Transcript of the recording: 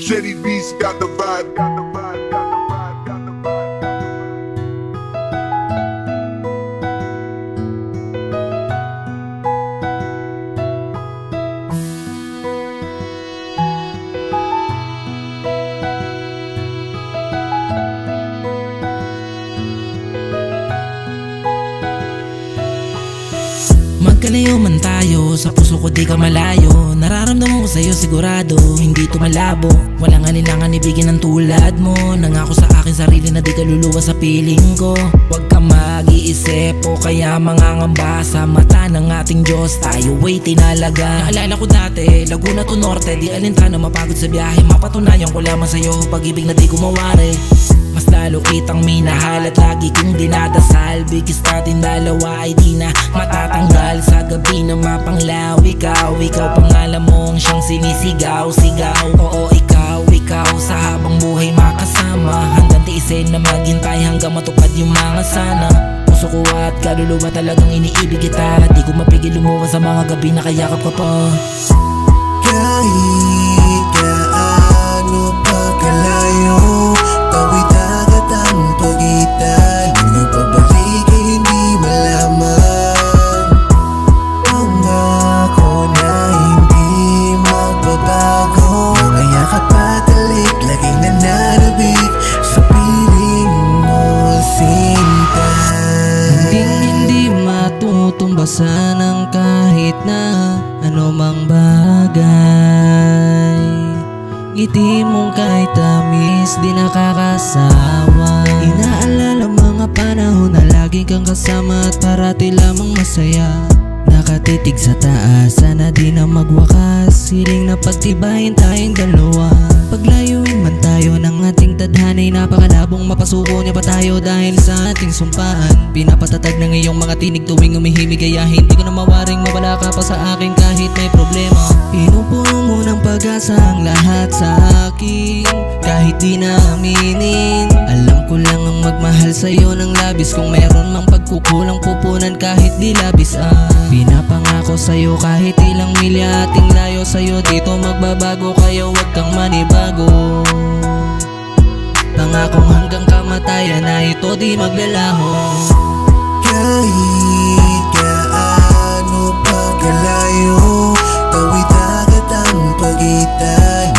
Jetty Beats got the vibe. Magkalayo man tayo, sa puso ko di ka malayo. Nararamdaman ko sa'yo sigurado, hindi to malabo. Walang alinlangan ibigin ng tulad mo. Nangako sa akin sarili na di ka luluwa sa piling ko. Huwag ka mag-iisip o kaya mangangamba. Sa mata ng ating Diyos tayo ay tinalaga. Naalala ko dati, Laguna to Norte, di alintana mapagod sa biyahe. Mapatunayan ko lamang sa'yo, pag-ibig na di ko mawari. Mas lalo kitang minahal at lagi kong dinadasal. Bigis natin dalawa ay di na matatanggal. Sa gabi na mapanglaw, ikaw pangalan mo ang siyang sinisigaw-sigaw. Oo, ikaw sa habang buhay makasama. Hanggang tiisin na maghintay hanggang matupad yung mga sana. Puso ko at kaluluwa talagang iniibig kita. Di ko mapigil lumuha sa mga gabi na kayakap ka pa. Kahit gaano pa kalayo, tawid agad ang pagitan. Ngunit pabalik ay hindi malaman. Pangako na hindi magbabago. Mga yakap at halik, laging nananabik sa piling mo, sinta. Hindi matutumbasan ng kahit na anumang bagay. Ngiti mong kahit tamis di nakakasawa. Inaalala mga panahon na lagi kang kasama at parati lamang masaya. Nakatitig sa taas, sana di na magwakas. Hiling na pagtibayin tayong dalawa. Paglayuin man tayo ng ating tadhana'y napakalabong mapasuko niya pa tayo dahil sa ating sumpaan. Pinapatatag ng iyong mga tinig tuwing umihimig, kaya hindi ko na mawaring mawala ka pa sa akin kahit may problema. Pinupuno mo ng pag-asa ang lahat sa akin kahit di na aminin. Alam ko lang ang magmahal sa'yo ng labis. Kung meron mang pagkukulang pupunan kahit di labis. Pinapangako sa'yo kahit ilang milya ating layo, sa'yo dito magbabago kaya huwag kang manibago. Pangakong hanggang kamatayan na ito di maglalaho. Kahit gaano pa kalayo, tawid agad ang pagitan.